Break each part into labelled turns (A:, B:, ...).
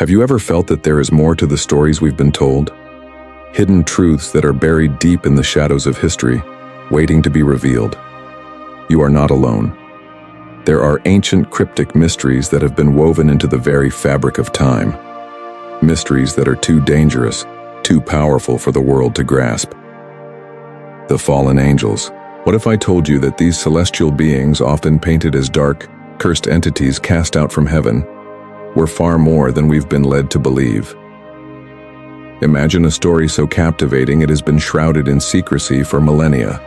A: Have you ever felt that there is more to the stories we've been told? Hidden truths that are buried deep in the shadows of history, waiting to be revealed. You are not alone. There are ancient cryptic mysteries that have been woven into the very fabric of time. Mysteries that are too dangerous, too powerful for the world to grasp. The fallen angels. What if I told you that these celestial beings, often painted as dark, cursed entities cast out from heaven, were far more than we've been led to believe? Imagine a story so captivating it has been shrouded in secrecy for millennia.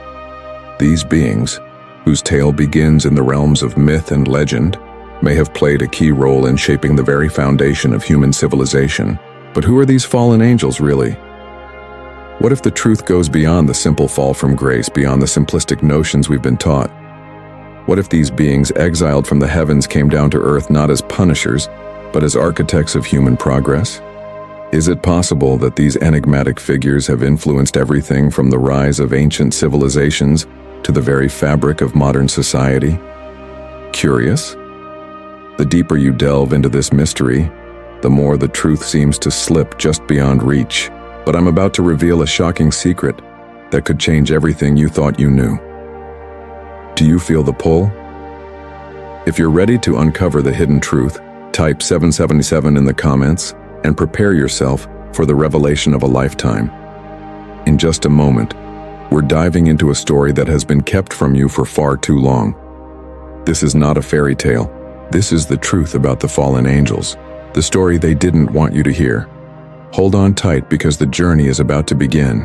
A: These beings, whose tale begins in the realms of myth and legend, may have played a key role in shaping the very foundation of human civilization. But who are these fallen angels really? What if the truth goes beyond the simple fall from grace, beyond the simplistic notions we've been taught? What if these beings exiled from the heavens came down to earth not as punishers, but as architects of human progress? Is it possible that these enigmatic figures have influenced everything from the rise of ancient civilizations to the very fabric of modern society? Curious? The deeper you delve into this mystery, the more the truth seems to slip just beyond reach. But I'm about to reveal a shocking secret that could change everything you thought you knew. Do you feel the pull? If you're ready to uncover the hidden truth, type 777 in the comments and prepare yourself for the revelation of a lifetime. In just a moment, we're diving into a story that has been kept from you for far too long. This is not a fairy tale. This is the truth about the fallen angels, the story they didn't want you to hear. Hold on tight because the journey is about to begin.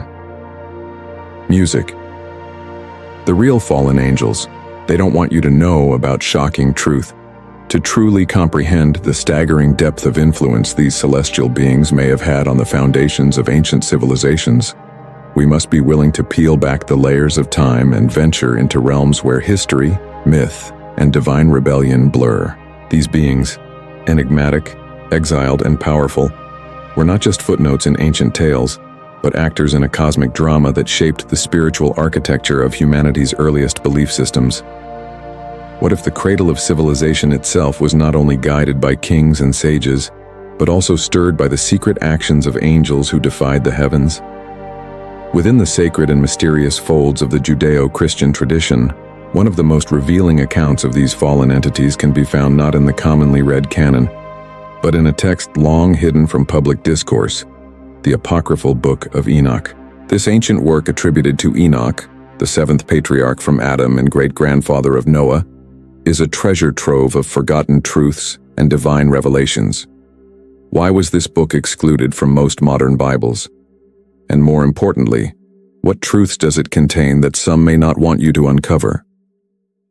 A: Music. The real fallen angels, they don't want you to know about shocking truth. To truly comprehend the staggering depth of influence these celestial beings may have had on the foundations of ancient civilizations, we must be willing to peel back the layers of time and venture into realms where history, myth, and divine rebellion blur. These beings, enigmatic, exiled, and powerful, were not just footnotes in ancient tales, but actors in a cosmic drama that shaped the spiritual architecture of humanity's earliest belief systems. What if the cradle of civilization itself was not only guided by kings and sages, but also stirred by the secret actions of angels who defied the heavens? Within the sacred and mysterious folds of the Judeo-Christian tradition, one of the most revealing accounts of these fallen entities can be found not in the commonly read canon, but in a text long hidden from public discourse, the apocryphal Book of Enoch. This ancient work attributed to Enoch, the seventh patriarch from Adam and great-grandfather of Noah, is a treasure trove of forgotten truths and divine revelations. Why was this book excluded from most modern Bibles? And more importantly, what truths does it contain that some may not want you to uncover?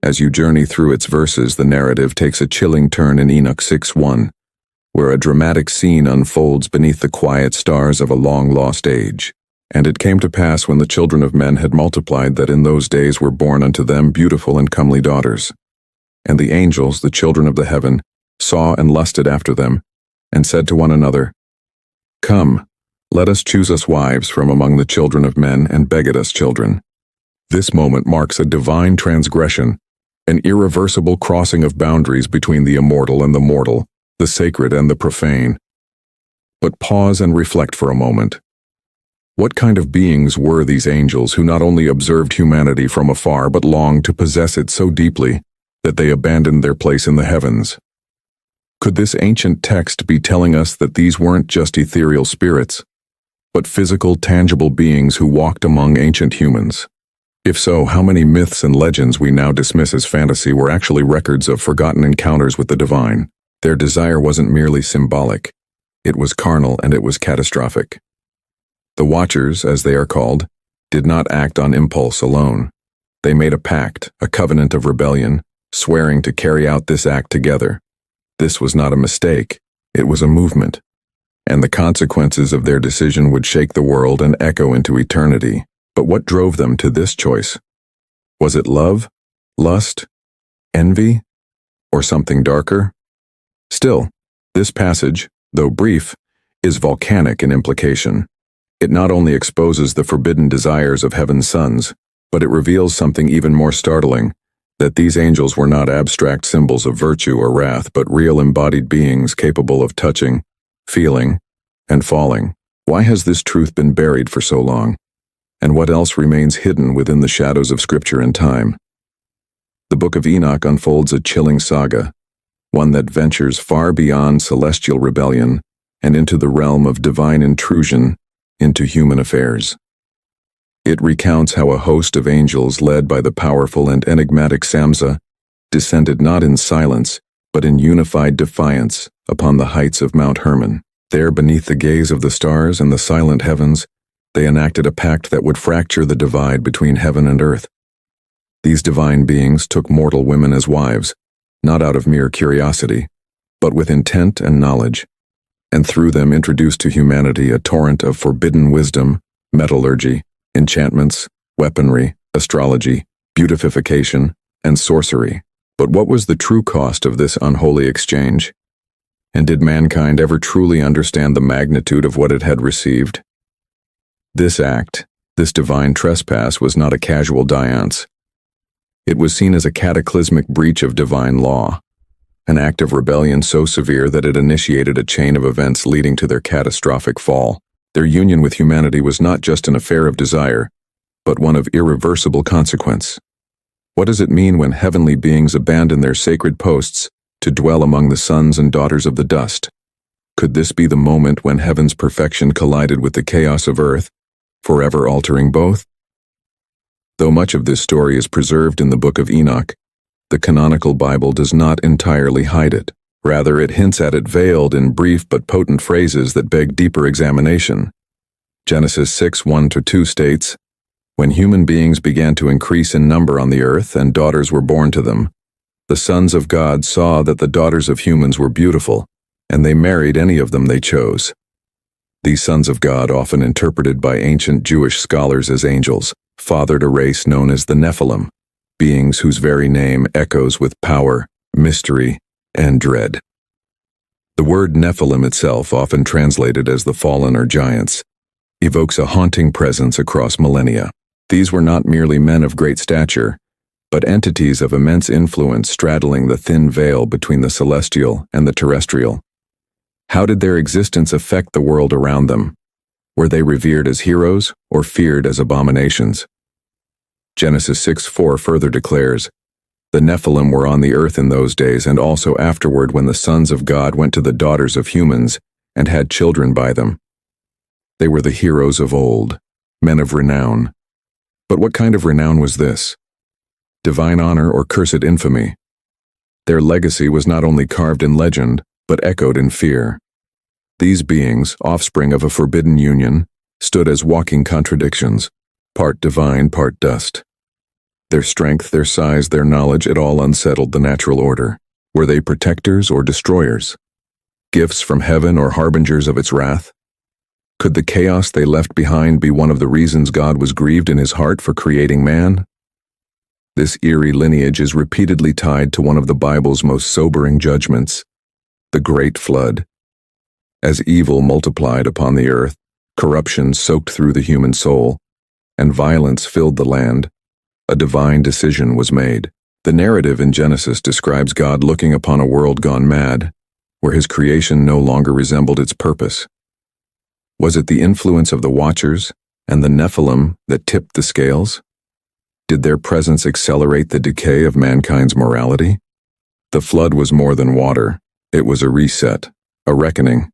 A: As you journey through its verses, the narrative takes a chilling turn in Enoch 6:1, where a dramatic scene unfolds beneath the quiet stars of a long-lost age. And it came to pass when the children of men had multiplied that in those days were born unto them beautiful and comely daughters. And the angels, the children of the heaven, saw and lusted after them, and said to one another, Come, let us choose us wives from among the children of men, and beget us children. This moment marks a divine transgression, an irreversible crossing of boundaries between the immortal and the mortal, the sacred and the profane. But pause and reflect for a moment. What kind of beings were these angels who not only observed humanity from afar but longed to possess it so deeply that they abandoned their place in the heavens? Could this ancient text be telling us that these weren't just ethereal spirits, but physical, tangible beings who walked among ancient humans? If so, how many myths and legends we now dismiss as fantasy were actually records of forgotten encounters with the divine? Their desire wasn't merely symbolic, it was carnal and it was catastrophic. The Watchers, as they are called, did not act on impulse alone. They made a pact, a covenant of rebellion, swearing to carry out this act together. This was not a mistake, it was a movement, and the consequences of their decision would shake the world and echo into eternity. But what drove them to this choice? Was it love, lust, envy, or something darker? Still, this passage, though brief, is volcanic in implication. It not only exposes the forbidden desires of heaven's sons, but it reveals something even more startling, that these angels were not abstract symbols of virtue or wrath, but real embodied beings capable of touching, feeling, and falling. Why has this truth been buried for so long? And what else remains hidden within the shadows of Scripture and time? The Book of Enoch unfolds a chilling saga, one that ventures far beyond celestial rebellion and into the realm of divine intrusion into human affairs. It recounts how a host of angels led by the powerful and enigmatic Samsa descended not in silence, but in unified defiance upon the heights of Mount Hermon. There, beneath the gaze of the stars and the silent heavens, they enacted a pact that would fracture the divide between heaven and earth. These divine beings took mortal women as wives, not out of mere curiosity, but with intent and knowledge, and through them introduced to humanity a torrent of forbidden wisdom, metallurgy, enchantments, weaponry, astrology, beautification, and sorcery. But what was the true cost of this unholy exchange? And did mankind ever truly understand the magnitude of what it had received? This act, this divine trespass, was not a casual dalliance. It was seen as a cataclysmic breach of divine law, an act of rebellion so severe that it initiated a chain of events leading to their catastrophic fall. Their union with humanity was not just an affair of desire, but one of irreversible consequence. What does it mean when heavenly beings abandon their sacred posts to dwell among the sons and daughters of the dust? Could this be the moment when heaven's perfection collided with the chaos of earth, forever altering both? Though much of this story is preserved in the Book of Enoch, the canonical Bible does not entirely hide it. Rather, it hints at it veiled in brief but potent phrases that beg deeper examination. Genesis 6:1-2 states, "When human beings began to increase in number on the earth and daughters were born to them, the sons of God saw that the daughters of humans were beautiful, and they married any of them they chose." These sons of God, often interpreted by ancient Jewish scholars as angels, fathered a race known as the Nephilim, beings whose very name echoes with power, mystery, and dread. The word Nephilim itself, often translated as the fallen or giants, evokes a haunting presence across millennia. These were not merely men of great stature, but entities of immense influence straddling the thin veil between the celestial and the terrestrial. How did their existence affect the world around them? Were they revered as heroes or feared as abominations? Genesis 6:4 further declares, "The Nephilim were on the earth in those days and also afterward when the sons of God went to the daughters of humans and had children by them. They were the heroes of old, men of renown." But what kind of renown was this? Divine honor or cursed infamy? Their legacy was not only carved in legend, but echoed in fear. These beings, offspring of a forbidden union, stood as walking contradictions, part divine, part dust. Their strength, their size, their knowledge, it all unsettled the natural order. Were they protectors or destroyers? Gifts from heaven or harbingers of its wrath? Could the chaos they left behind be one of the reasons God was grieved in his heart for creating man? This eerie lineage is repeatedly tied to one of the Bible's most sobering judgments, the Great Flood. As evil multiplied upon the earth, corruption soaked through the human soul, and violence filled the land, a divine decision was made. The narrative in Genesis describes God looking upon a world gone mad, where his creation no longer resembled its purpose. Was it the influence of the Watchers and the Nephilim that tipped the scales? Did their presence accelerate the decay of mankind's morality? The flood was more than water. It was a reset, a reckoning.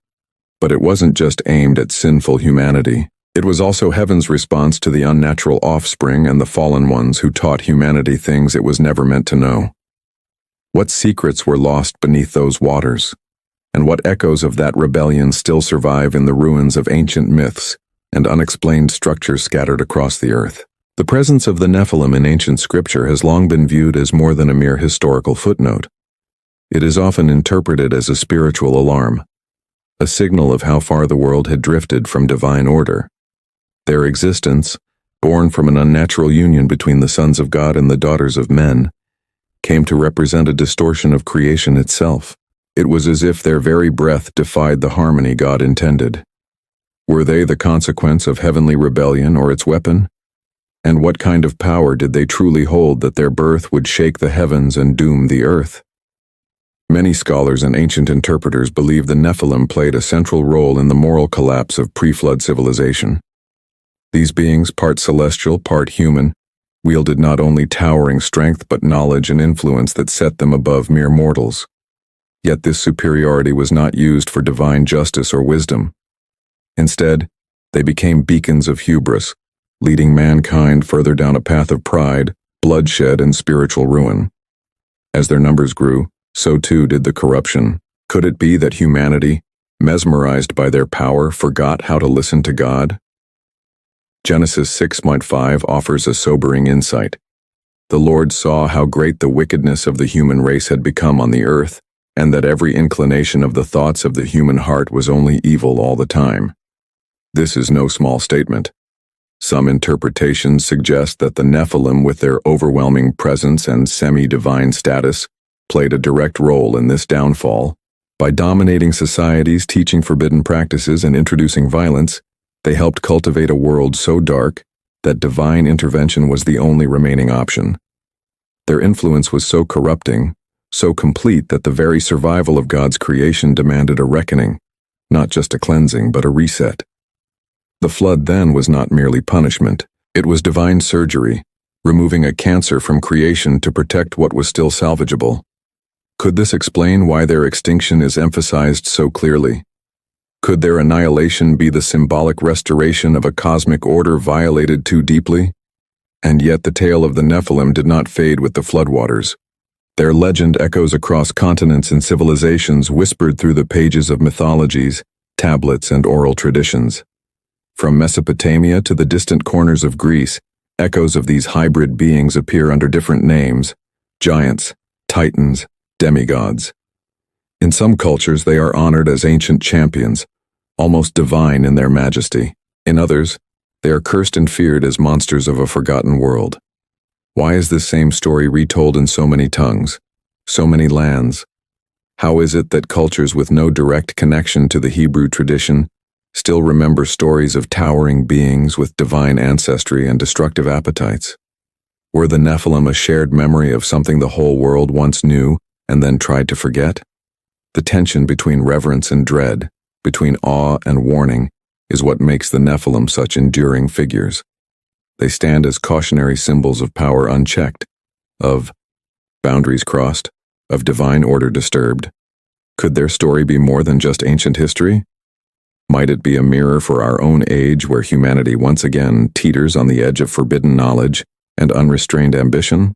A: But it wasn't just aimed at sinful humanity. It was also heaven's response to the unnatural offspring and the fallen ones who taught humanity things it was never meant to know. What secrets were lost beneath those waters? And what echoes of that rebellion still survive in the ruins of ancient myths and unexplained structures scattered across the earth? The presence of the Nephilim in ancient scripture has long been viewed as more than a mere historical footnote. It is often interpreted as a spiritual alarm, a signal of how far the world had drifted from divine order. Their existence, born from an unnatural union between the sons of God and the daughters of men, came to represent a distortion of creation itself. It was as if their very breath defied the harmony God intended. Were they the consequence of heavenly rebellion or its weapon? And what kind of power did they truly hold that their birth would shake the heavens and doom the earth? Many scholars and ancient interpreters believe the Nephilim played a central role in the moral collapse of pre-flood civilization. These beings, part celestial, part human, wielded not only towering strength but knowledge and influence that set them above mere mortals. Yet this superiority was not used for divine justice or wisdom. Instead, they became beacons of hubris, leading mankind further down a path of pride, bloodshed, and spiritual ruin. As their numbers grew, so too did the corruption. Could it be that humanity, mesmerized by their power, forgot how to listen to God? Genesis 6:5 offers a sobering insight. The Lord saw how great the wickedness of the human race had become on the earth, and that every inclination of the thoughts of the human heart was only evil all the time. This is no small statement. Some interpretations suggest that the Nephilim, with their overwhelming presence and semi-divine status, played a direct role in this downfall. By dominating societies, teaching forbidden practices, and introducing violence, they helped cultivate a world so dark that divine intervention was the only remaining option. Their influence was so corrupting, so complete that the very survival of God's creation demanded a reckoning, not just a cleansing, but a reset. The flood then was not merely punishment, it was divine surgery, removing a cancer from creation to protect what was still salvageable. Could this explain why their extinction is emphasized so clearly? Could their annihilation be the symbolic restoration of a cosmic order violated too deeply? And yet the tale of the Nephilim did not fade with the floodwaters. Their legend echoes across continents and civilizations, whispered through the pages of mythologies, tablets, and oral traditions. From Mesopotamia to the distant corners of Greece, echoes of these hybrid beings appear under different names: giants, titans, demigods. In some cultures, they are honored as ancient champions, almost divine in their majesty. In others, they are cursed and feared as monsters of a forgotten world. Why is this same story retold in so many tongues, so many lands? How is it that cultures with no direct connection to the Hebrew tradition still remember stories of towering beings with divine ancestry and destructive appetites? Were the Nephilim a shared memory of something the whole world once knew and then tried to forget? The tension between reverence and dread, between awe and warning, is what makes the Nephilim such enduring figures. They stand as cautionary symbols of power unchecked, of boundaries crossed, of divine order disturbed. Could their story be more than just ancient history? Might it be a mirror for our own age, where humanity once again teeters on the edge of forbidden knowledge and unrestrained ambition?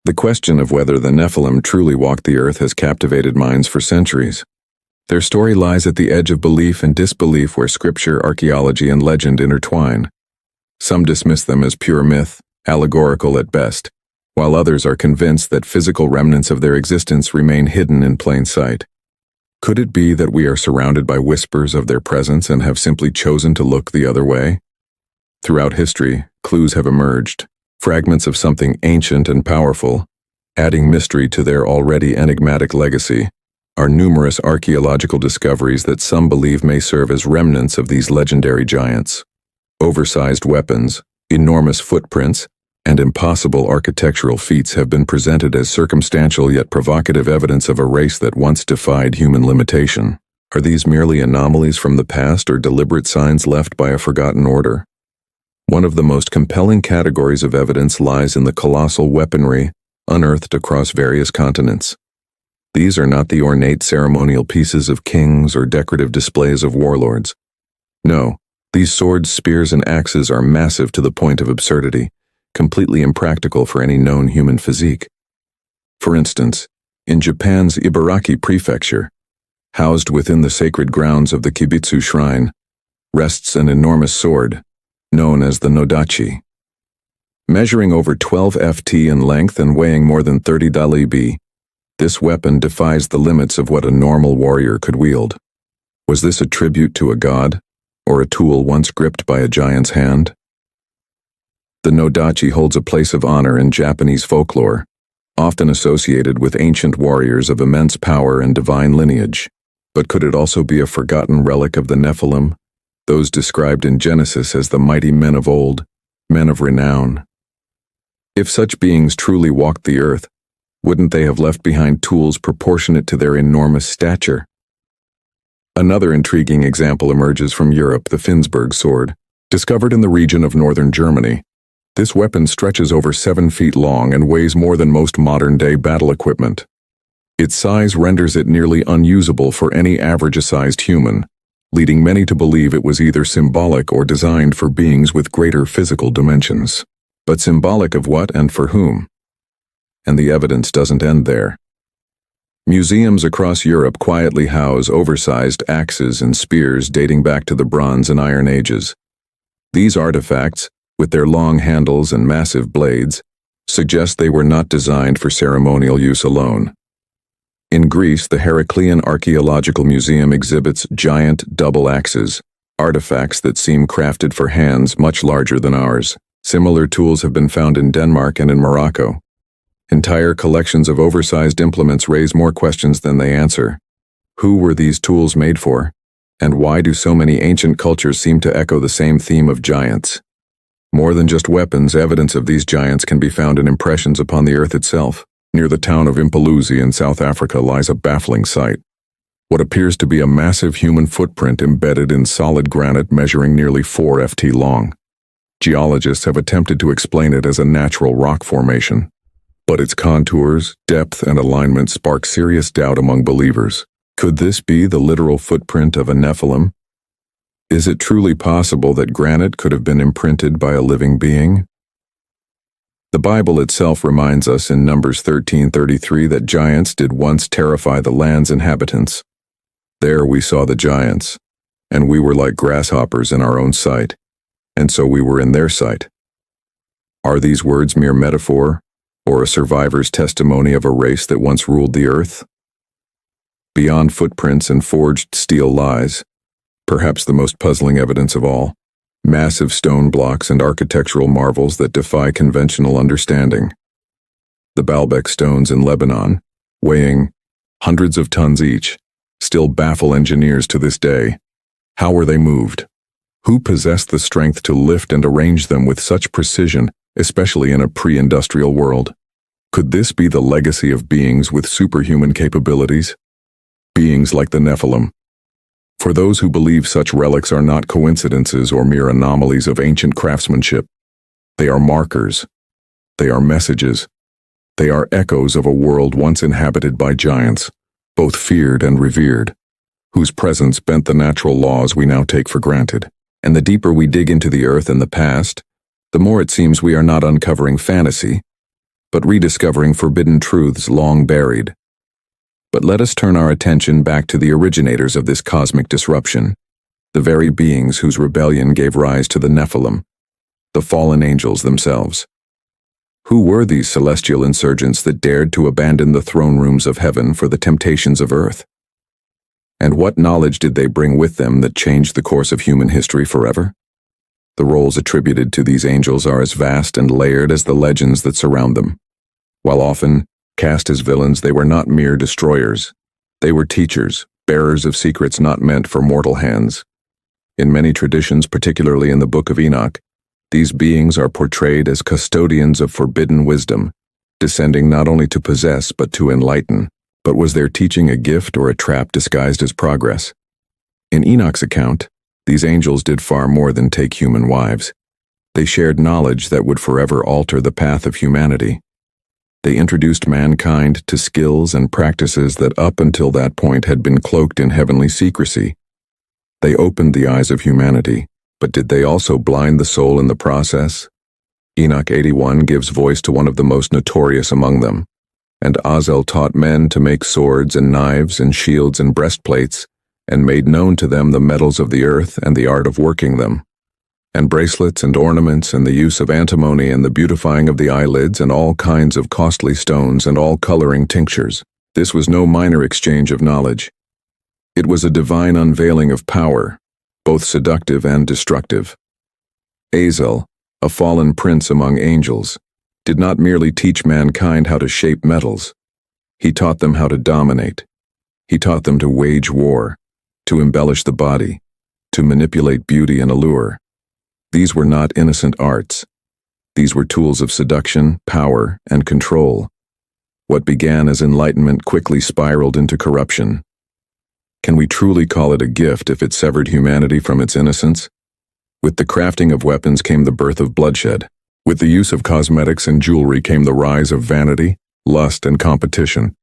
A: The question of whether the Nephilim truly walked the earth has captivated minds for centuries. Their story lies at the edge of belief and disbelief, where scripture, archaeology, and legend intertwine. Some dismiss them as pure myth, allegorical at best, while others are convinced that physical remnants of their existence remain hidden in plain sight. Could it be that we are surrounded by whispers of their presence and have simply chosen to look the other way? Throughout history, clues have emerged, fragments of something ancient and powerful. Adding mystery to their already enigmatic legacy are numerous archaeological discoveries that some believe may serve as remnants of these legendary giants. Oversized weapons, enormous footprints, and impossible architectural feats have been presented as circumstantial yet provocative evidence of a race that once defied human limitation. Are these merely anomalies from the past or deliberate signs left by a forgotten order? One of the most compelling categories of evidence lies in the colossal weaponry unearthed across various continents. These are not the ornate ceremonial pieces of kings or decorative displays of warlords. No, these swords, spears, and axes are massive to the point of absurdity, completely impractical for any known human physique. For instance, in Japan's Ibaraki Prefecture, housed within the sacred grounds of the Kibitsu Shrine, rests an enormous sword, known as the Nodachi. Measuring over 12 ft in length and weighing more than 30 dalibi, this weapon defies the limits of what a normal warrior could wield. Was this a tribute to a god, or a tool once gripped by a giant's hand? The Nodachi holds a place of honor in Japanese folklore, often associated with ancient warriors of immense power and divine lineage. But could it also be a forgotten relic of the Nephilim, those described in Genesis as the mighty men of old, men of renown? If such beings truly walked the earth, Wouldn't they have left behind tools proportionate to their enormous stature? Another intriguing example emerges from Europe, the Finnsburg sword. Discovered in the region of northern Germany, this weapon stretches over 7 feet long and weighs more than most modern-day battle equipment. Its size renders it nearly unusable for any average-sized human, leading many to believe it was either symbolic or designed for beings with greater physical dimensions. But symbolic of what and for whom? And the evidence doesn't end there. Museums across Europe quietly house oversized axes and spears dating back to the Bronze and Iron Ages. These artifacts, with their long handles and massive blades, suggest they were not designed for ceremonial use alone. In Greece, the Heraclean Archaeological Museum exhibits giant double axes, artifacts that seem crafted for hands much larger than ours. Similar tools have been found in Denmark and in Morocco. Entire collections of oversized implements raise more questions than they answer. Who were these tools made for? And why do so many ancient cultures seem to echo the same theme of giants? More than just weapons, evidence of these giants can be found in impressions upon the earth itself. Near the town of Impaloozi in South Africa lies a baffling sight. What appears to be a massive human footprint embedded in solid granite measuring nearly 4 ft long. Geologists have attempted to explain it as a natural rock formation, but its contours, depth, and alignment spark serious doubt among believers. Could this be the literal footprint of a Nephilim? Is it truly possible that granite could have been imprinted by a living being? The Bible itself reminds us in Numbers 13:33 that giants did once terrify the land's inhabitants. There we saw the giants, and we were like grasshoppers in our own sight, and so we were in their sight. Are these words mere metaphor, or a survivor's testimony of a race that once ruled the earth? Beyond footprints and forged steel lies, perhaps the most puzzling evidence of all, massive stone blocks and architectural marvels that defy conventional understanding. The Baalbek stones in Lebanon, weighing hundreds of tons each, still baffle engineers to this day. How were they moved? Who possessed the strength to lift and arrange them with such precision, especially in a pre-industrial world? Could this be the legacy of beings with superhuman capabilities? Beings like the Nephilim. For those who believe such relics are not coincidences or mere anomalies of ancient craftsmanship, they are markers. They are messages. They are echoes of a world once inhabited by giants, both feared and revered, whose presence bent the natural laws we now take for granted. And the deeper we dig into the earth and the past, the more it seems we are not uncovering fantasy, but rediscovering forbidden truths long buried. But let us turn our attention back to the originators of this cosmic disruption, the very beings whose rebellion gave rise to the Nephilim, the fallen angels themselves. Who were these celestial insurgents that dared to abandon the throne rooms of heaven for the temptations of earth? And what knowledge did they bring with them that changed the course of human history forever? The roles attributed to these angels are as vast and layered as the legends that surround them. While often cast as villains, they were not mere destroyers. They were teachers, bearers of secrets not meant for mortal hands. In many traditions, particularly in the Book of Enoch, these beings are portrayed as custodians of forbidden wisdom, descending not only to possess but to enlighten. But was their teaching a gift or a trap disguised as progress? In Enoch's account, these angels did far more than take human wives. They shared knowledge that would forever alter the path of humanity. They introduced mankind to skills and practices that up until that point had been cloaked in heavenly secrecy. They opened the eyes of humanity, but did they also blind the soul in the process? Enoch 81 gives voice to one of the most notorious among them. And Azel taught men to make swords and knives and shields and breastplates, and made known to them the metals of the earth and the art of working them, and bracelets and ornaments and the use of antimony and the beautifying of the eyelids and all kinds of costly stones and all coloring tinctures. This was no minor exchange of knowledge. It was a divine unveiling of power, both seductive and destructive. Azel, a fallen prince among angels, did not merely teach mankind how to shape metals. He taught them how to dominate. He taught them to wage war, to embellish the body, to manipulate beauty and allure. These were not innocent arts. These were tools of seduction, power, and control. What began as enlightenment quickly spiraled into corruption. Can we truly call it a gift if it severed humanity from its innocence? With the crafting of weapons came the birth of bloodshed. With the use of cosmetics and jewelry came the rise of vanity, lust, and competition.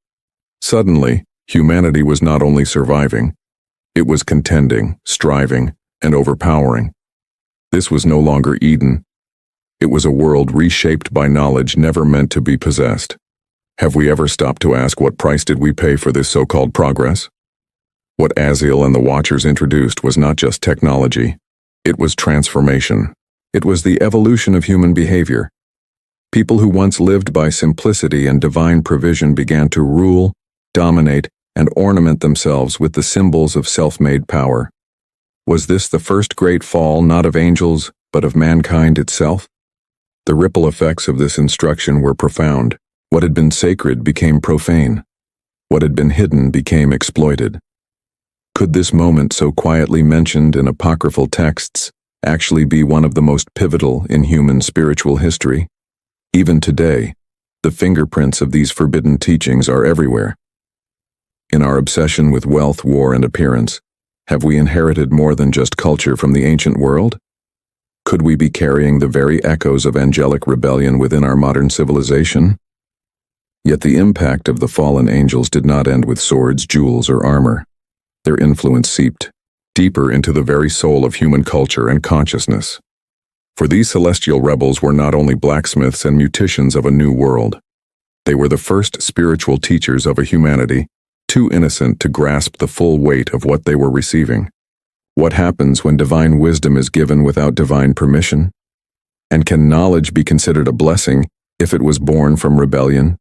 A: Suddenly, humanity was not only surviving, it was contending, striving, and overpowering. This was no longer Eden. It was a world reshaped by knowledge never meant to be possessed. Have we ever stopped to ask what price did we pay for this so-called progress? What Aziel and the Watchers introduced was not just technology. It was transformation. It was the evolution of human behavior. People who once lived by simplicity and divine provision began to rule, dominate, and ornament themselves with the symbols of self-made power. Was this the first great fall not of angels, but of mankind itself? The ripple effects of this instruction were profound. What had been sacred became profane. What had been hidden became exploited. Could this moment so quietly mentioned in apocryphal texts actually be one of the most pivotal in human spiritual history? Even today, the fingerprints of these forbidden teachings are everywhere. In our obsession with wealth, war, and appearance, have we inherited more than just culture from the ancient world? Could we be carrying the very echoes of angelic rebellion within our modern civilization? Yet the impact of the fallen angels did not end with swords, jewels, or armor. Their influence seeped deeper into the very soul of human culture and consciousness. For these celestial rebels were not only blacksmiths and muticians of a new world. They were the first spiritual teachers of a humanity too innocent to grasp the full weight of what they were receiving. What happens when divine wisdom is given without divine permission? And can knowledge be considered a blessing if it was born from rebellion?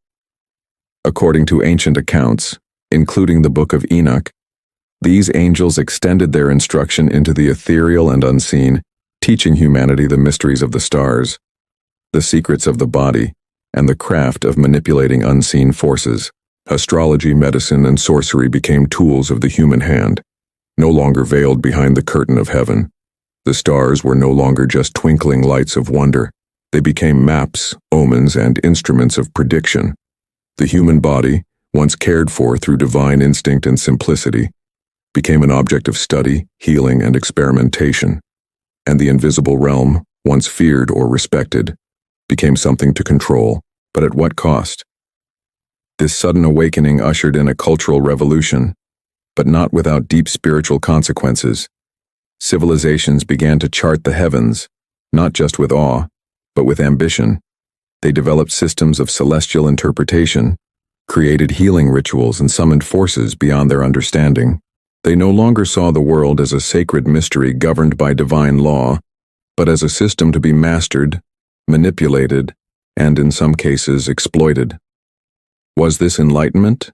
A: According to ancient accounts, including the Book of Enoch, these angels extended their instruction into the ethereal and unseen, teaching humanity the mysteries of the stars, the secrets of the body, and the craft of manipulating unseen forces. Astrology, medicine, and sorcery became tools of the human hand, no longer veiled behind the curtain of heaven. The stars were no longer just twinkling lights of wonder. They became maps, omens, and instruments of prediction. The human body, once cared for through divine instinct and simplicity, became an object of study, healing, and experimentation. And the invisible realm, once feared or respected, became something to control, but at what cost? This sudden awakening ushered in a cultural revolution, but not without deep spiritual consequences. Civilizations began to chart the heavens, not just with awe, but with ambition. They developed systems of celestial interpretation, created healing rituals, and summoned forces beyond their understanding. They no longer saw the world as a sacred mystery governed by divine law, but as a system to be mastered, manipulated, and in some cases exploited. Was this enlightenment,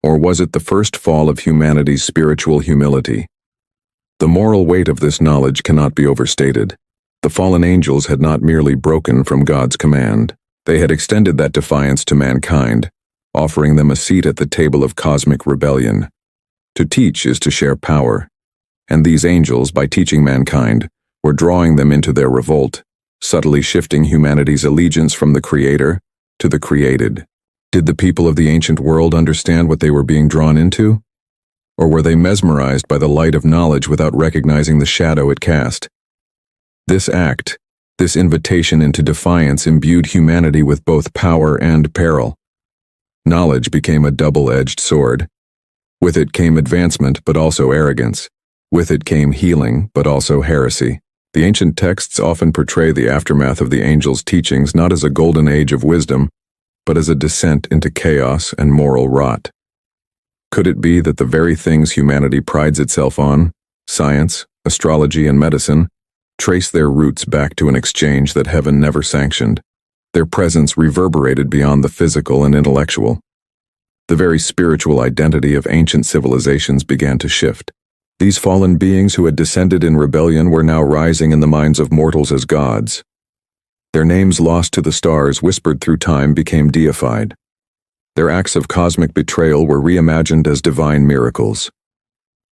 A: or was it the first fall of humanity's spiritual humility? The moral weight of this knowledge cannot be overstated. The fallen angels had not merely broken from God's command. They had extended that defiance to mankind, offering them a seat at the table of cosmic rebellion. To teach is to share power, and these angels, by teaching mankind, were drawing them into their revolt, subtly shifting humanity's allegiance from the Creator to the created. Did the people of the ancient world understand what they were being drawn into? Or were they mesmerized by the light of knowledge without recognizing the shadow it cast? This act, this invitation into defiance, imbued humanity with both power and peril. Knowledge became a double-edged sword. With it came advancement, but also arrogance. With it came healing, but also heresy. The ancient texts often portray the aftermath of the angels' teachings not as a golden age of wisdom, but as a descent into chaos and moral rot. Could it be that the very things humanity prides itself on, science, astrology, and medicine, trace their roots back to an exchange that heaven never sanctioned? Their presence reverberated beyond the physical and intellectual. The very spiritual identity of ancient civilizations began to shift. These fallen beings who had descended in rebellion were now rising in the minds of mortals as gods. Their names lost to the stars, whispered through time, became deified. Their acts of cosmic betrayal were reimagined as divine miracles.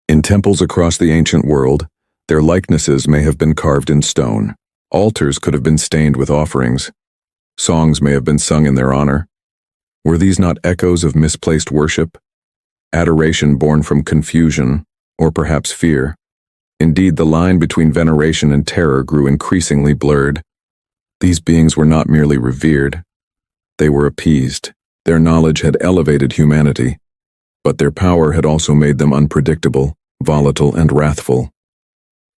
A: In temples across the ancient world, their likenesses may have been carved in stone. Altars could have been stained with offerings. Songs may have been sung in their honor. Were these not echoes of misplaced worship, adoration born from confusion, or perhaps fear? Indeed, the line between veneration and terror grew increasingly blurred. These beings were not merely revered, they were appeased. Their knowledge had elevated humanity, but their power had also made them unpredictable, volatile, and wrathful.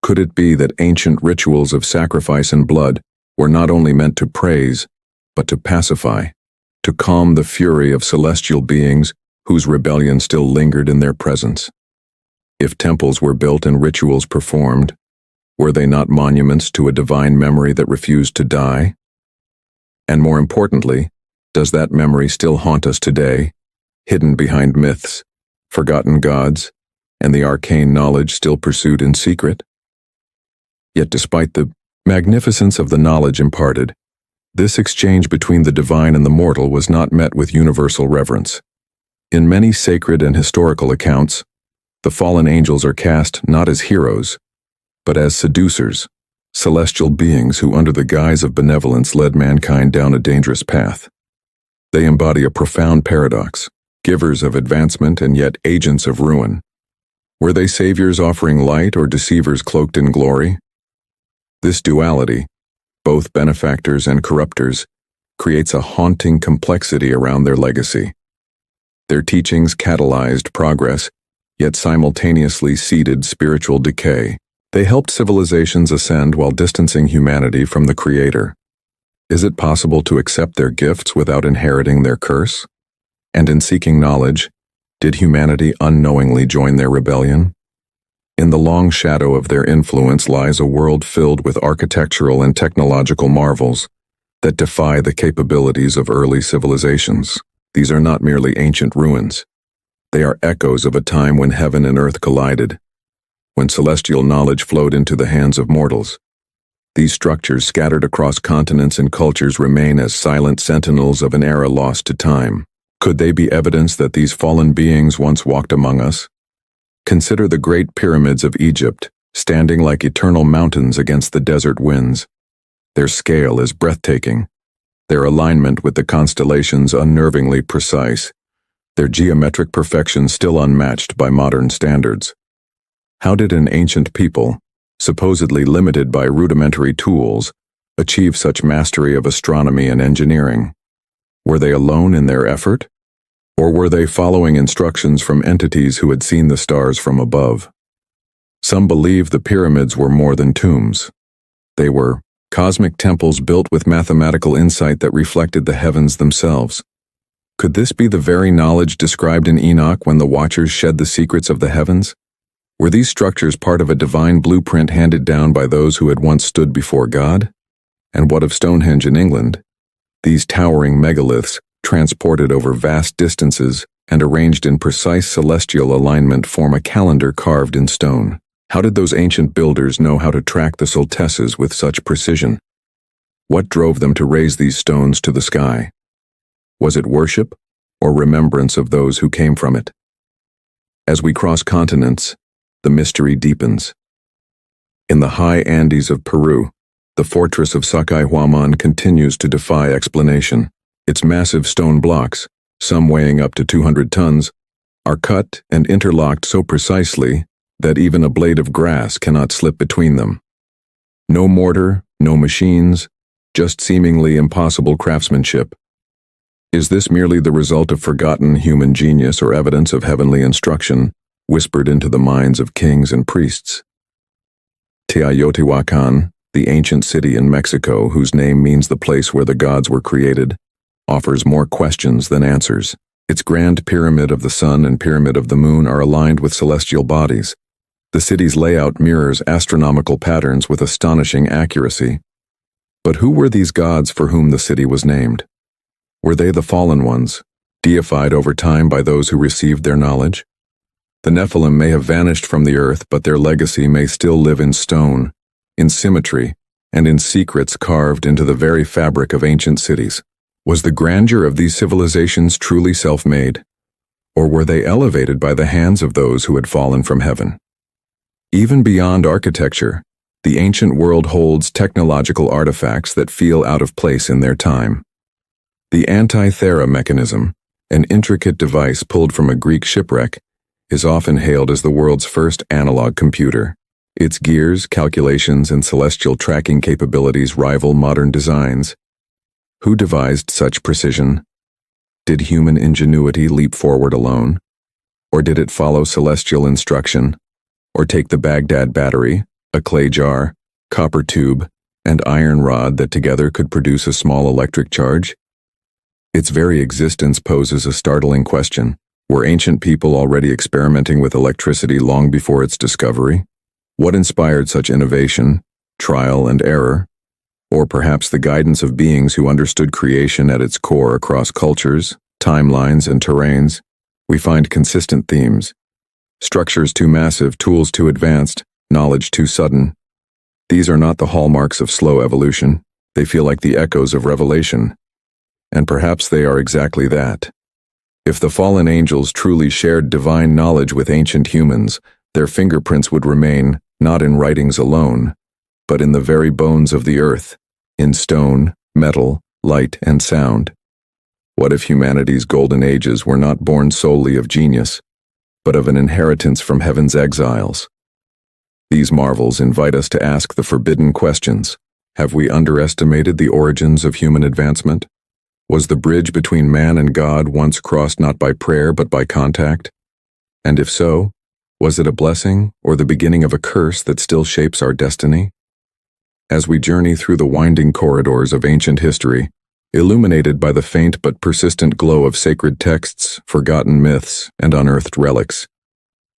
A: Could it be that ancient rituals of sacrifice and blood were not only meant to praise, but to pacify, to calm the fury of celestial beings whose rebellion still lingered in their presence? If temples were built and rituals performed, were they not monuments to a divine memory that refused to die? And more importantly, does that memory still haunt us today, hidden behind myths, forgotten gods, and the arcane knowledge still pursued in secret? Yet despite the magnificence of the knowledge imparted, this exchange between the divine and the mortal was not met with universal reverence. In many sacred and historical accounts, the fallen angels are cast not as heroes, but as seducers, celestial beings who under the guise of benevolence led mankind down a dangerous path. They embody a profound paradox, givers of advancement and yet agents of ruin. Were they saviors offering light or deceivers cloaked in glory? This duality, both benefactors and corruptors, creates a haunting complexity around their legacy. Their teachings catalyzed progress, yet simultaneously seeded spiritual decay. They helped civilizations ascend while distancing humanity from the Creator. Is it possible to accept their gifts without inheriting their curse? And in seeking knowledge, did humanity unknowingly join their rebellion? In the long shadow of their influence lies a world filled with architectural and technological marvels that defy the capabilities of early civilizations. These are not merely ancient ruins. They are echoes of a time when heaven and earth collided, when celestial knowledge flowed into the hands of mortals. These structures scattered across continents and cultures remain as silent sentinels of an era lost to time. Could they be evidence that these fallen beings once walked among us? Consider the great pyramids of Egypt, standing like eternal mountains against the desert winds. Their scale is breathtaking, their alignment with the constellations unnervingly precise, their geometric perfection still unmatched by modern standards. How did an ancient people, supposedly limited by rudimentary tools, achieve such mastery of astronomy and engineering? Were they alone in their effort? Or were they following instructions from entities who had seen the stars from above? Some believe the pyramids were more than tombs. They were cosmic temples built with mathematical insight that reflected the heavens themselves. Could this be the very knowledge described in Enoch when the Watchers shed the secrets of the heavens? Were these structures part of a divine blueprint handed down by those who had once stood before God? And what of Stonehenge in England? These towering megaliths, transported over vast distances and arranged in precise celestial alignment, form a calendar carved in stone. How did those ancient builders know how to track the solstices with such precision? What drove them to raise these stones to the sky? Was it worship or remembrance of those who came from it? As we cross continents, the mystery deepens. In the high Andes of Peru, the fortress of Sacsayhuaman continues to defy explanation. Its massive stone blocks, some weighing up to 200 tons, are cut and interlocked so precisely that even a blade of grass cannot slip between them. No mortar, no machines, just seemingly impossible craftsmanship. Is this merely the result of forgotten human genius or evidence of heavenly instruction whispered into the minds of kings and priests? Teotihuacan, the ancient city in Mexico whose name means the place where the gods were created, offers more questions than answers. Its grand pyramid of the sun and pyramid of the moon are aligned with celestial bodies. The city's layout mirrors astronomical patterns with astonishing accuracy. But who were these gods for whom the city was named? Were they the fallen ones, deified over time by those who received their knowledge? The Nephilim may have vanished from the earth, but their legacy may still live in stone, in symmetry, and in secrets carved into the very fabric of ancient cities. Was the grandeur of these civilizations truly self-made, or were they elevated by the hands of those who had fallen from heaven? Even beyond architecture, the ancient world holds technological artifacts that feel out of place in their time. The anti-Thera mechanism, An intricate device pulled from a Greek shipwreck, is often hailed as the world's first analog computer. Its gears, calculations, and celestial tracking capabilities rival modern designs. Who devised such precision? Did human ingenuity leap forward alone? Or did it follow celestial instruction? Or take the Baghdad battery, a clay jar, copper tube, and iron rod that together could produce a small electric charge? Its very existence poses a startling question. Were ancient people already experimenting with electricity long before its discovery? What inspired such innovation, trial and error? Or perhaps the guidance of beings who understood creation at its core across cultures, timelines, and terrains? We find consistent themes. Structures too massive, tools too advanced, knowledge too sudden. These are not the hallmarks of slow evolution. They feel like the echoes of revelation. And perhaps they are exactly that. If the fallen angels truly shared divine knowledge with ancient humans, their fingerprints would remain not in writings alone, but in the very bones of the earth, in stone, metal, light, and sound. What if humanity's golden ages were not born solely of genius, but of an inheritance from heaven's exiles? These marvels invite us to ask the forbidden questions. Have we underestimated the origins of human advancement? Was the bridge between man and God once crossed not by prayer but by contact? And if so, was it a blessing or the beginning of a curse that still shapes our destiny? As we journey through the winding corridors of ancient history, illuminated by the faint but persistent glow of sacred texts, forgotten myths, and unearthed relics,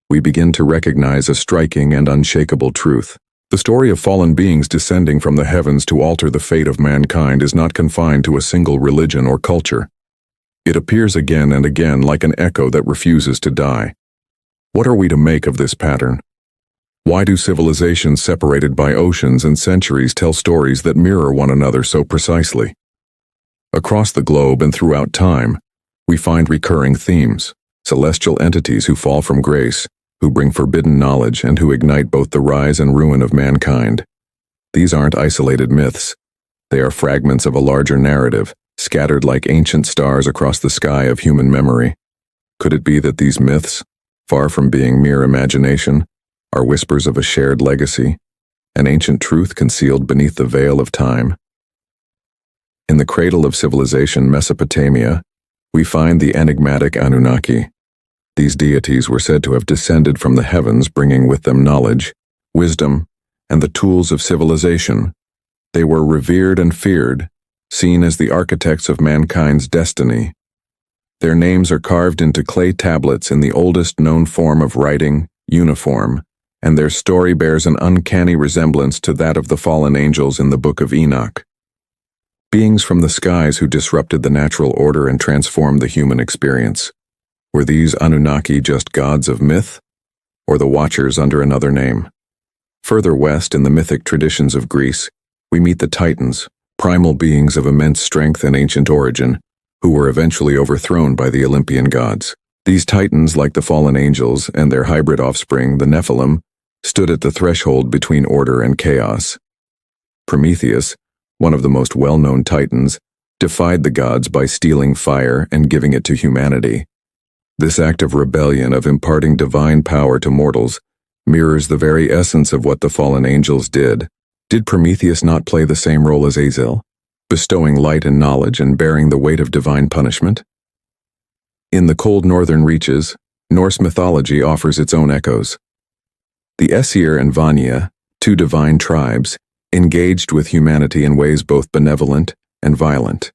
A: we begin to recognize a striking and unshakable truth. The story of fallen beings descending from the heavens to alter the fate of mankind is not confined to a single religion or culture. It appears again and again like an echo that refuses to die. What are we to make of this pattern? Why do civilizations separated by oceans and centuries tell stories that mirror one another so precisely? Across the globe and throughout time, we find recurring themes, celestial entities who fall from grace, who bring forbidden knowledge and who ignite both the rise and ruin of mankind. These aren't isolated myths. They are fragments of a larger narrative, scattered like ancient stars across the sky of human memory. Could it be that these myths, far from being mere imagination, are whispers of a shared legacy, an ancient truth concealed beneath the veil of time? In the cradle of civilization, Mesopotamia, we find the enigmatic Anunnaki. These deities were said to have descended from the heavens, bringing with them knowledge, wisdom, and the tools of civilization. They were revered and feared, seen as the architects of mankind's destiny. Their names are carved into clay tablets in the oldest known form of writing, uniform, and their story bears an uncanny resemblance to that of the fallen angels in the Book of Enoch. Beings from the skies who disrupted the natural order and transformed the human experience. Were these Anunnaki just gods of myth, or the Watchers under another name? Further west in the mythic traditions of Greece, we meet the Titans, primal beings of immense strength and ancient origin, who were eventually overthrown by the Olympian gods. These Titans, like the fallen angels and their hybrid offspring, the Nephilim, stood at the threshold between order and chaos. Prometheus, one of the most well-known Titans, defied the gods by stealing fire and giving it to humanity. This act of rebellion, of imparting divine power to mortals, mirrors the very essence of what the fallen angels did. Did Prometheus not play the same role as Azazel, bestowing light and knowledge and bearing the weight of divine punishment? In the cold northern reaches, Norse mythology offers its own echoes. The Aesir and Vanya, two divine tribes, engaged with humanity in ways both benevolent and violent.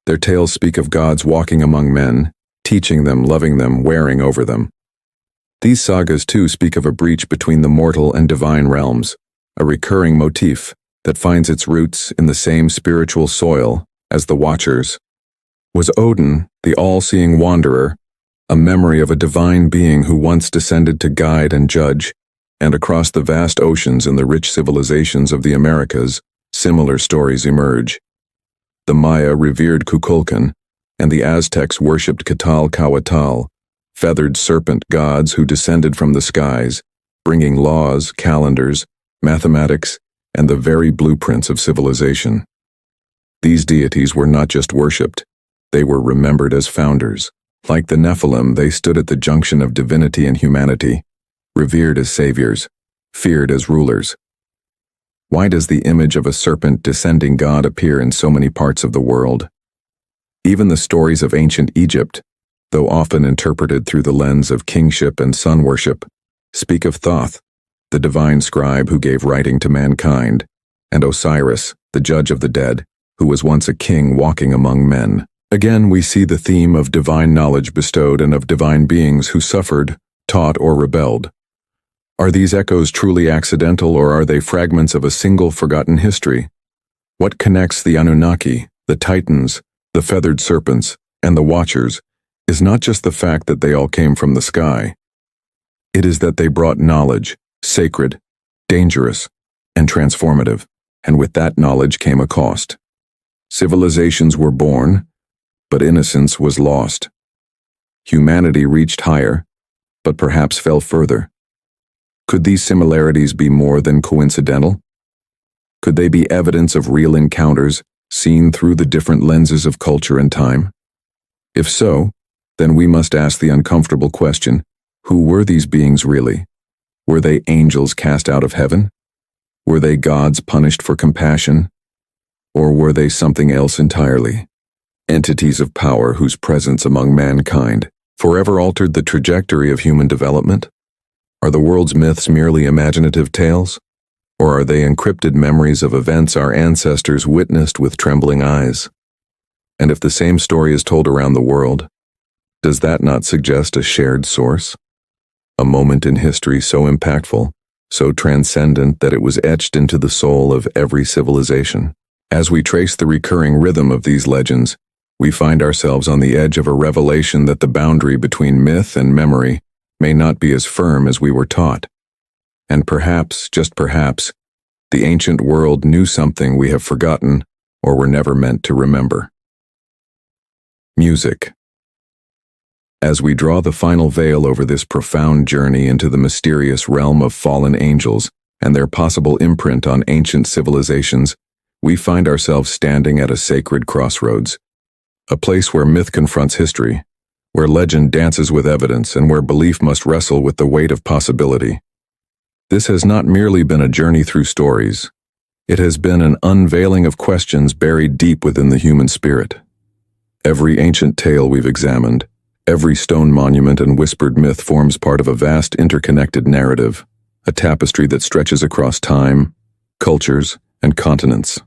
A: Their tales speak of gods walking among men, teaching them, loving them, wearing over them. These sagas too speak of a breach between the mortal and divine realms, a recurring motif that finds its roots in the same spiritual soil as the Watchers. Was Odin, the all-seeing wanderer, a memory of a divine being who once descended to guide and judge, and across the vast oceans and the rich civilizations of the Americas, similar stories emerge. The Maya revered Kukulkan, and the Aztecs worshipped Quetzalcoatl, feathered serpent gods who descended from the skies, bringing laws, calendars, mathematics, and the very blueprints of civilization. These deities were not just worshipped, They were remembered as founders. Like the Nephilim, they stood at the junction of divinity and humanity, revered as saviors, feared as rulers. Why does the image of a serpent descending God appear in so many parts of the world? Even the stories of ancient Egypt, though often interpreted through the lens of kingship and sun worship, speak of Thoth, the divine scribe who gave writing to mankind, and Osiris, the judge of the dead, who was once a king walking among men. Again, we see the theme of divine knowledge bestowed and of divine beings who suffered, taught, or rebelled. Are these echoes truly accidental, or are they fragments of a single forgotten history? What connects the Anunnaki, the Titans, the feathered serpents, and the Watchers is not just the fact that they all came from the sky. It is that they brought knowledge, sacred, dangerous, and transformative, and with that knowledge came a cost. Civilizations were born, but innocence was lost. Humanity reached higher, but perhaps fell further. Could these similarities be more than coincidental? Could they be evidence of real encounters seen through the different lenses of culture and time? If so, then we must ask the uncomfortable question, who were these beings really? Were they angels cast out of heaven? Were they gods punished for compassion? Or were they something else entirely? Entities of power whose presence among mankind forever altered the trajectory of human development? Are the world's myths merely imaginative tales? Or are they encrypted memories of events our ancestors witnessed with trembling eyes? And if the same story is told around the world, does that not suggest a shared source? A moment in history so impactful, so transcendent that it was etched into the soul of every civilization. As we trace the recurring rhythm of these legends, we find ourselves on the edge of a revelation that the boundary between myth and memory may not be as firm as we were taught. And perhaps, just perhaps, the ancient world knew something we have forgotten or were never meant to remember. Music. As we draw the final veil over this profound journey into the mysterious realm of fallen angels and their possible imprint on ancient civilizations, we find ourselves standing at a sacred crossroads, a place where myth confronts history, where legend dances with evidence, and where belief must wrestle with the weight of possibility. This has not merely been a journey through stories. It has been an unveiling of questions buried deep within the human spirit. Every ancient tale we've examined, every stone monument and whispered myth forms part of a vast interconnected narrative, a tapestry that stretches across time, cultures, and continents.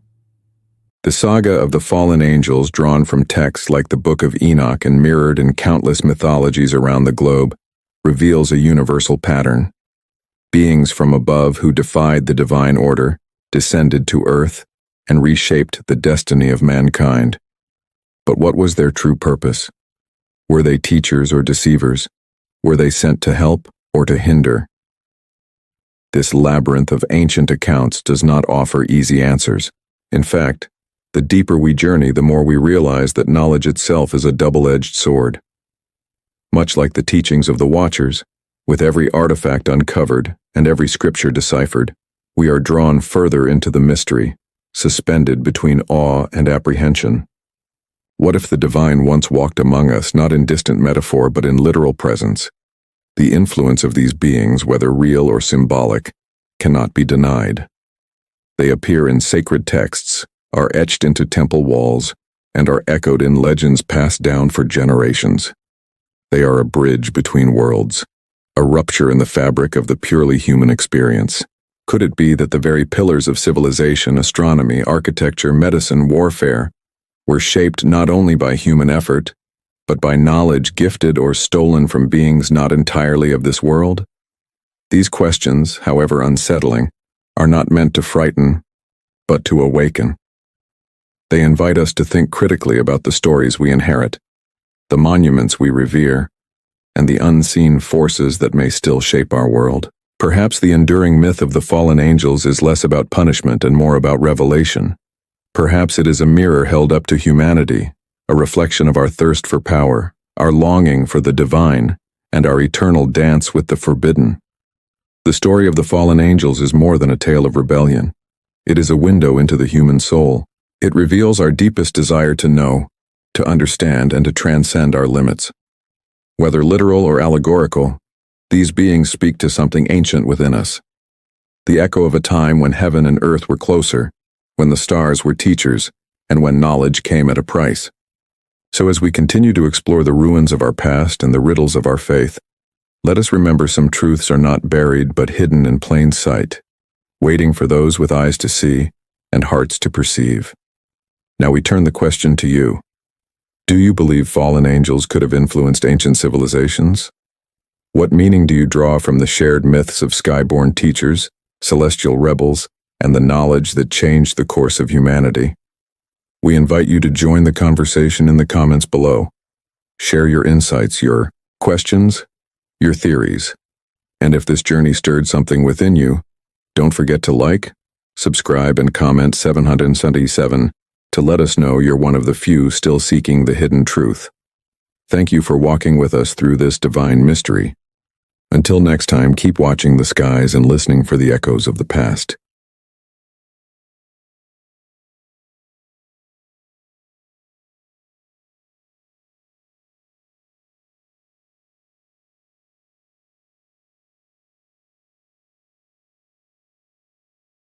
A: The saga of the fallen angels, drawn from texts like the Book of Enoch and mirrored in countless mythologies around the globe, reveals a universal pattern. Beings from above who defied the divine order, descended to earth, and reshaped the destiny of mankind. But what was their true purpose? Were they teachers or deceivers? Were they sent to help or to hinder? This labyrinth of ancient accounts does not offer easy answers. In fact, the deeper we journey, the more we realize that knowledge itself is a double-edged sword. Much like the teachings of the Watchers, with every artifact uncovered and every scripture deciphered, we are drawn further into the mystery, suspended between awe and apprehension. What if the divine once walked among us, not in distant metaphor but in literal presence? The influence of these beings, whether real or symbolic, cannot be denied. They appear in sacred texts, are etched into temple walls, and are echoed in legends passed down for generations. They are a bridge between worlds, a rupture in the fabric of the purely human experience. Could it be that the very pillars of civilization, astronomy, architecture, medicine, warfare, were shaped not only by human effort, but by knowledge gifted or stolen from beings not entirely of this world? These questions, however unsettling, are not meant to frighten, but to awaken. They invite us to think critically about the stories we inherit, the monuments we revere, and the unseen forces that may still shape our world. Perhaps the enduring myth of the fallen angels is less about punishment and more about revelation. Perhaps it is a mirror held up to humanity, a reflection of our thirst for power, our longing for the divine, and our eternal dance with the forbidden. The story of the fallen angels is more than a tale of rebellion. It is a window into the human soul. It reveals our deepest desire to know, to understand, and to transcend our limits. Whether literal or allegorical, these beings speak to something ancient within us. The echo of a time when heaven and earth were closer, when the stars were teachers, and when knowledge came at a price. So as we continue to explore the ruins of our past and the riddles of our faith, let us remember some truths are not buried but hidden in plain sight, waiting for those with eyes to see and hearts to perceive. Now we turn the question to you. Do you believe fallen angels could have influenced ancient civilizations? What meaning do you draw from the shared myths of skyborn teachers, celestial rebels, and the knowledge that changed the course of humanity? We invite you to join the conversation in the comments below. Share your insights, your questions, your theories. And if this journey stirred something within you, don't forget to like, subscribe, and comment 777 to let us know you're one of the few still seeking the hidden truth. Thank you for walking with us through this divine mystery. Until next time, keep watching the skies and listening for the echoes of the past.